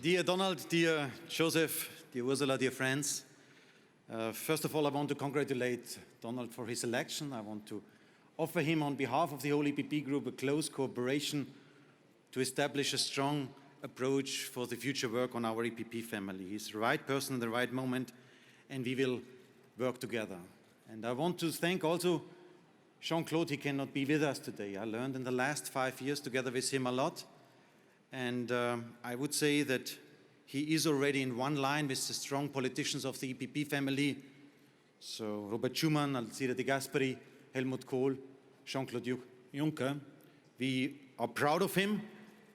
Dear Donald, dear Joseph, dear Ursula, dear friends, first of all, I want to congratulate Donald for his election. I want to offer him, on behalf of the whole EPP group, a close cooperation to establish a strong approach for the future work on our EPP family. He's the right person in the right moment, and we will work together. And I want to thank also Jean-Claude. He cannot be with us today. I learned in the last 5 years together with him a lot. And I would say that he is already in one line with the strong politicians of the EPP family. So Robert Schuman, Alcide de Gasperi, Helmut Kohl, Jean-Claude Juncker. We are proud of him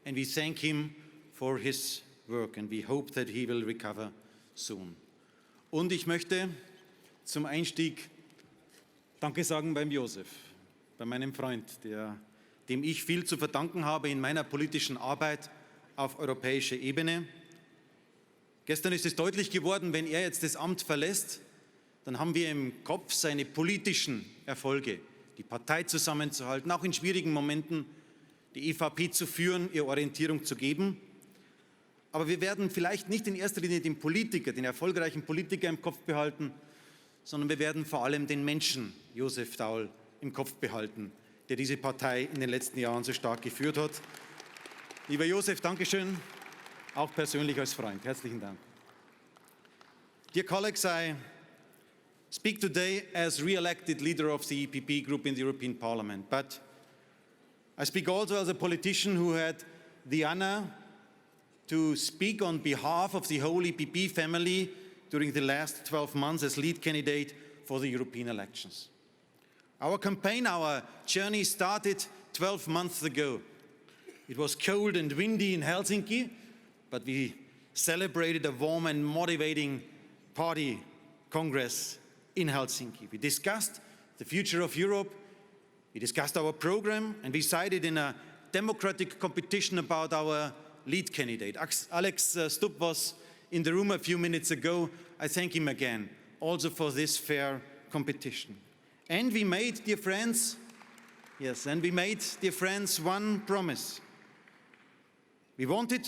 and we thank him for his work and we hope that he will recover soon. Und ich möchte zum Einstieg Danke sagen beim Josef, bei meinem Freund, dem ich viel zu verdanken habe in meiner politischen Arbeit auf europäischer Ebene. Gestern ist es deutlich geworden, wenn er jetzt das Amt verlässt, dann haben wir im Kopf seine politischen Erfolge, die Partei zusammenzuhalten, auch in schwierigen Momenten die EVP zu führen, ihr Orientierung zu geben. Aber wir werden vielleicht nicht in erster Linie den Politiker, den erfolgreichen Politiker im Kopf behalten, sondern wir werden vor allem den Menschen Josef Daul im Kopf behalten, der diese Partei in den letzten Jahren so stark geführt hat. Lieber Josef, Dankeschön, auch persönlich als Freund. Herzlichen Dank. Dear colleagues, I speak today as re-elected leader of the EPP group in the European Parliament, but I speak also as a politician who had the honor to speak on behalf of the whole EPP family during the last 12 months as lead candidate for the European elections. Our campaign, our journey started 12 months ago. It was cold and windy in Helsinki, but we celebrated a warm and motivating party congress in Helsinki. We discussed the future of Europe, we discussed our program, and we decided in a democratic competition about our lead candidate. Alex Stubb was in the room a few minutes ago. I thank him again, also for this fair competition. And we made, dear friends, one promise. We wanted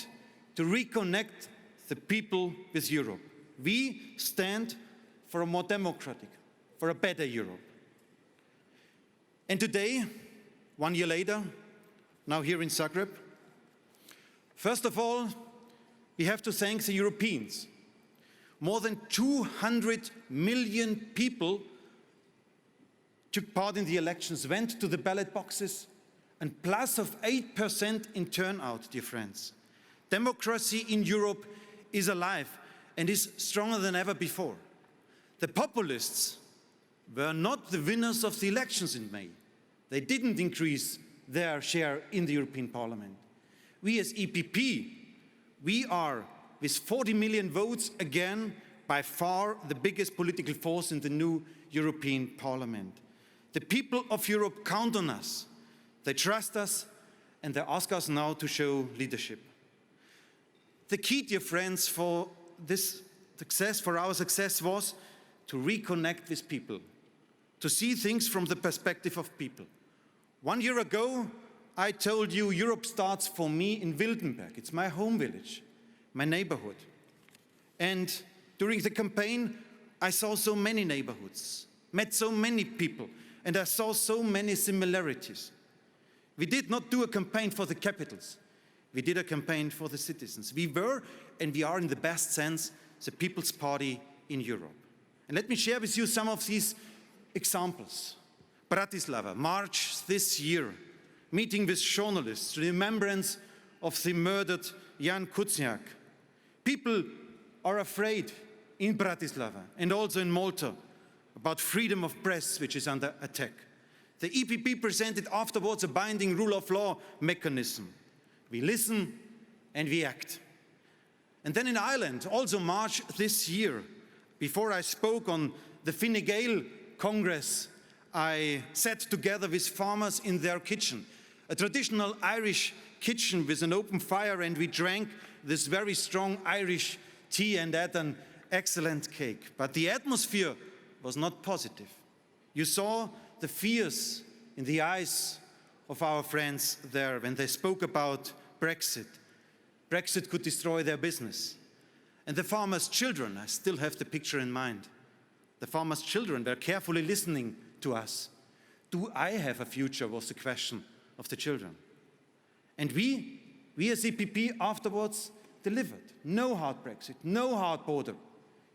to reconnect the people with Europe. We stand for a more democratic, for a better Europe. And today, 1 year later, now here in Zagreb, first of all, we have to thank the Europeans. More than 200 million people took part in the elections, went to the ballot boxes, and plus of 8% in turnout, dear friends. Democracy in Europe is alive and is stronger than ever before. The populists were not the winners of the elections in May. They didn't increase their share in the European Parliament. We as EPP, we are, with 40 million votes, again, by far the biggest political force in the new European Parliament. The people of Europe count on us. They trust us, and they ask us now to show leadership. The key, dear friends, for this success, for our success, was to reconnect with people, to see things from the perspective of people. 1 year ago, I told you Europe starts for me in Wildenberg. It's my home village, my neighborhood. And during the campaign, I saw so many neighborhoods, met so many people, and I saw so many similarities. We did not do a campaign for the capitals. We did a campaign for the citizens. We were, and we are in the best sense, the People's Party in Europe. And let me share with you some of these examples. Bratislava, March this year, meeting with journalists, remembrance of the murdered Jan Kuciak. People are afraid in Bratislava and also in Malta about freedom of press, which is under attack. The EPP presented afterwards a binding rule of law mechanism. We listen and we act. And then in Ireland, also March this year, before I spoke on the Fine Gael Congress, I sat together with farmers in their kitchen, a traditional Irish kitchen with an open fire, and we drank this very strong Irish tea and had an excellent cake. But the atmosphere was not positive. You saw the fears in the eyes of our friends there when they spoke about Brexit. Brexit could destroy their business. And the farmers' children, I still have the picture in mind. The farmers' children were carefully listening to us. Do I have a future, was the question of the children. And we as EPP afterwards delivered. No hard Brexit, no hard border.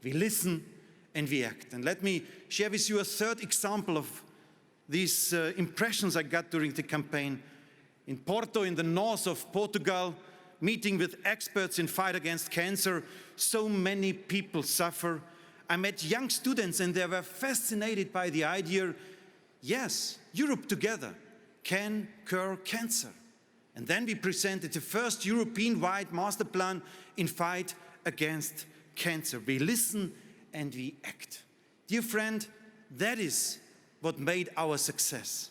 We listen and we act. And let me share with you a third example of these impressions I got during the campaign. In Porto, in the north of Portugal, meeting with experts in fight against cancer, so many people suffer. I met young students and they were fascinated by the idea, yes, Europe together can cure cancer. And then we presented the first European-wide master plan in fight against cancer. We listen and we act. Dear friend, that is what made our success.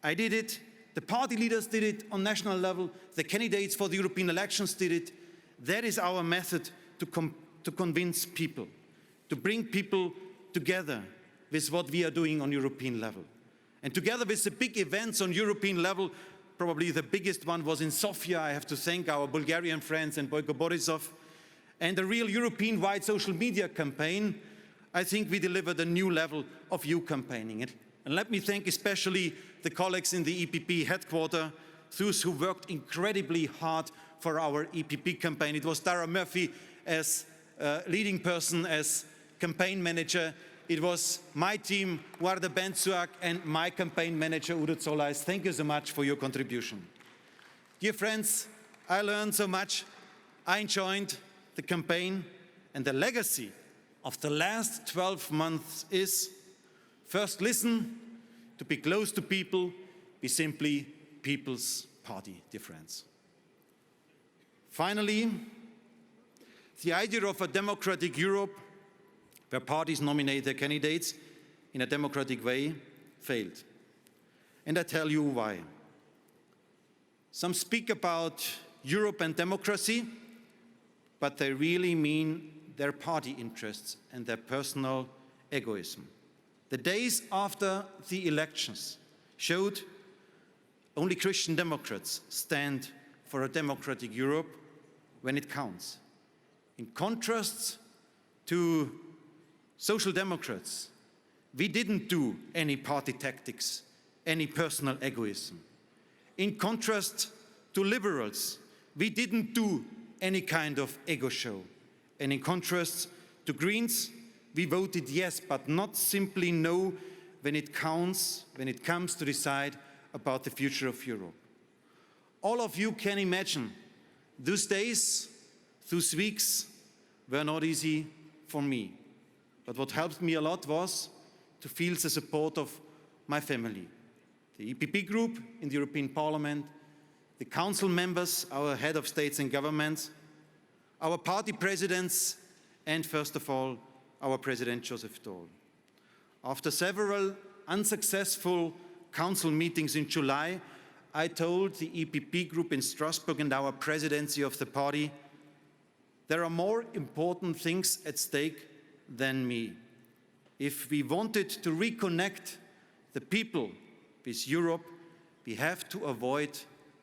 I did it, the party leaders did it on national level, the candidates for the European elections did it. That is our method to convince people, to bring people together with what we are doing on European level. And together with the big events on European level, probably the biggest one was in Sofia. I have to thank our Bulgarian friends and Boyko Borisov. And the real European-wide social media campaign, I think we delivered a new level of youth campaigning. And let me thank especially the colleagues in the EPP headquarters, those who worked incredibly hard for our EPP campaign. It was Dara Murphy as leading person, as campaign manager. It was my team, Warda Bensuak, and my campaign manager, Udo Zollais. Thank you so much for your contribution. Dear friends, I learned so much. I enjoyed the campaign, and the legacy of the last 12 months is, first, listen, to be close to people, be simply people's party, dear friends. Finally, the idea of a democratic Europe where parties nominate their candidates in a democratic way failed. And I tell you why. Some speak about Europe and democracy, but they really mean their party interests and their personal egoism. The days after the elections showed only Christian Democrats stand for a democratic Europe when it counts. In contrast to Social Democrats, we didn't do any party tactics, any personal egoism. In contrast to Liberals, we didn't do any kind of ego show. And in contrast to Greens, we voted yes, but not simply no when it counts, when it comes to decide about the future of Europe. All of you can imagine those days, those weeks were not easy for me. But what helped me a lot was to feel the support of my family, the EPP group in the European Parliament, the council members, our head of states and governments, our party presidents, and first of all, our President Joseph Daul. After several unsuccessful council meetings in July, I told the EPP group in Strasbourg and our presidency of the party, there are more important things at stake than me. If we wanted to reconnect the people with Europe, we have to avoid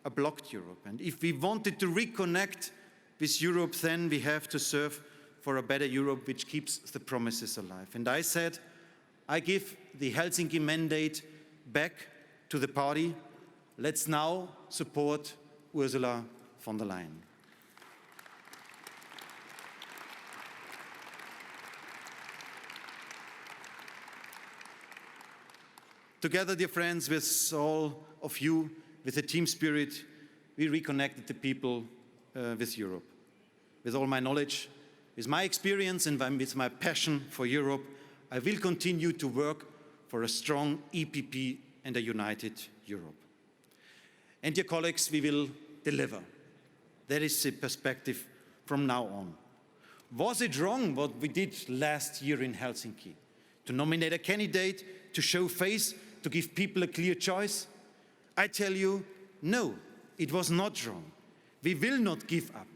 a blocked Europe. And if we wanted to reconnect with Europe, then we have to serve for a better Europe which keeps the promises alive. And I said, I give the Helsinki mandate back to the party. Let's now support Ursula von der Leyen. Together, dear friends, with all of you, with the team spirit, we reconnected the people with Europe. With all my knowledge, with my experience and with my passion for Europe, I will continue to work for a strong EPP and a united Europe. And dear colleagues, we will deliver. That is the perspective from now on. Was it wrong what we did last year in Helsinki? To nominate a candidate, to show face, to give people a clear choice? I tell you, no, it was not wrong. We will not give up.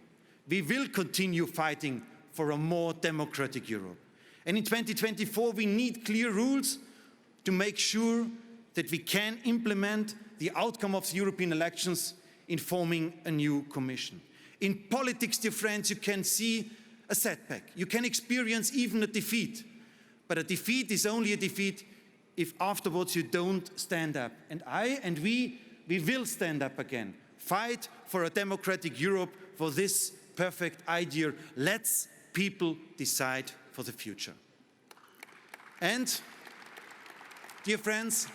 We will continue fighting for a more democratic Europe. And in 2024, we need clear rules to make sure that we can implement the outcome of the European elections in forming a new Commission. In politics, dear friends, you can see a setback. You can experience even a defeat. But a defeat is only a defeat if afterwards you don't stand up. And we will stand up again. Fight for a democratic Europe, for this perfect idea. Let's people decide for the future. And, dear friends,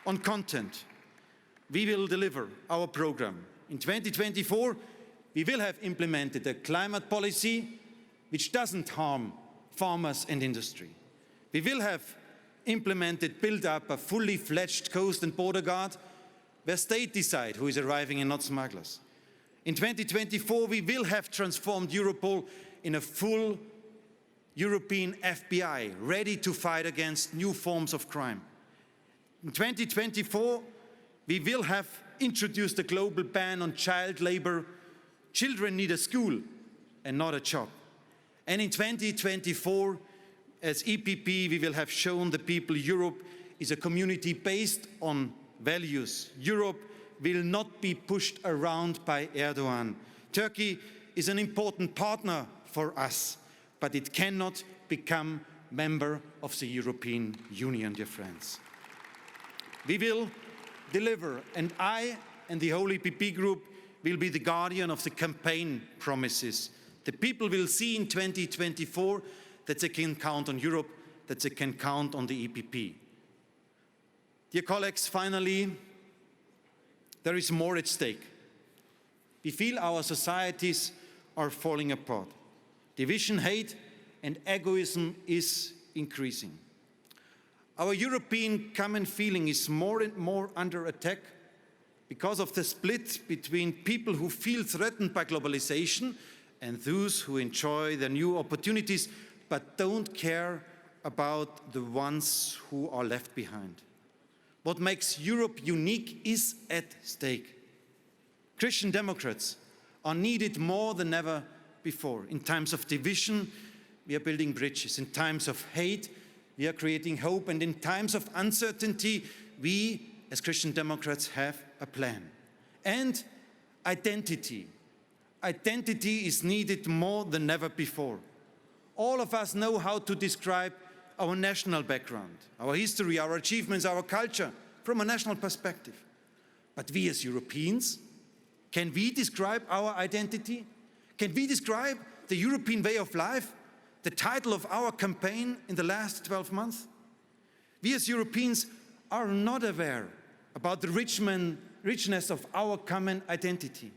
on content, we will deliver our program. In 2024, we will have implemented a climate policy which doesn't harm farmers and industry. We will have built up a fully fledged coast and border guard where states decide who is arriving and not smugglers. In 2024, we will have transformed Europol in a full European FBI, ready to fight against new forms of crime. In 2024, we will have introduced a global ban on child labor. Children need a school and not a job. And in 2024, as EPP, we will have shown the people Europe is a community based on values. Europe will not be pushed around by Erdogan. Turkey is an important partner for us, but it cannot become member of the European Union, dear friends. We will deliver, and I and the whole EPP group will be the guardian of the campaign promises. The people will see in 2024 that they can count on Europe, that they can count on the EPP. Dear colleagues, finally, there is more at stake. We feel our societies are falling apart. Division, hate, and egoism is increasing. Our European common feeling is more and more under attack because of the split between people who feel threatened by globalization and those who enjoy the new opportunities but don't care about the ones who are left behind. What makes Europe unique is at stake. Christian Democrats are needed more than ever before. In times of division, we are building bridges. In times of hate, we are creating hope. And in times of uncertainty, we, as Christian Democrats, have a plan. And identity. Identity is needed more than ever before. All of us know how to describe our national background, our history, our achievements, our culture from a national perspective. But we as Europeans, can we describe our identity? Can we describe the European way of life, the title of our campaign in the last 12 months? We as Europeans are not aware about the richness of our common identity.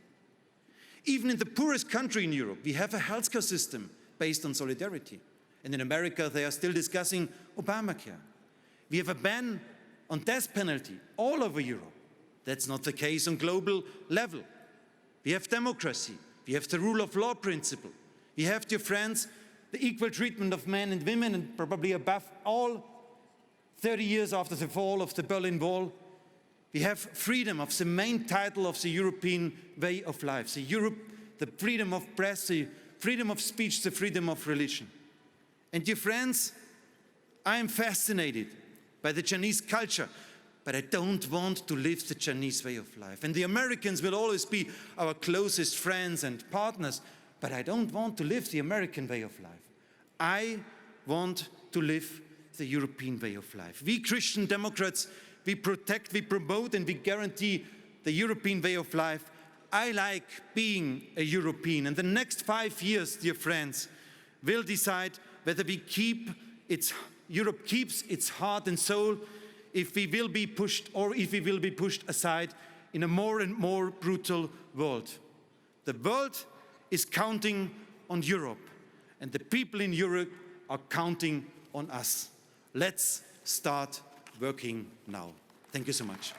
Even in the poorest country in Europe, we have a healthcare system based on solidarity. And in America, they are still discussing Obamacare. We have a ban on death penalty all over Europe. That's not the case on global level. We have democracy. We have the rule of law principle. We have, dear friends, the equal treatment of men and women, and probably above all, 30 years after the fall of the Berlin Wall, we have freedom of the main title of the European way of life. The freedom of press, the freedom of speech, the freedom of religion. And dear friends, I am fascinated by the Chinese culture, but I don't want to live the Chinese way of life. And the Americans will always be our closest friends and partners, but I don't want to live the American way of life. I want to live the European way of life. We Christian Democrats, we protect, we promote, and we guarantee the European way of life. I like being a European. And the next 5 years, dear friends, will decide whether Europe keeps its heart and soul, if we will be pushed or if we will be pushed aside in a more and more brutal world. The world is counting on Europe, and the people in Europe are counting on us. Let's start working now. Thank you so much.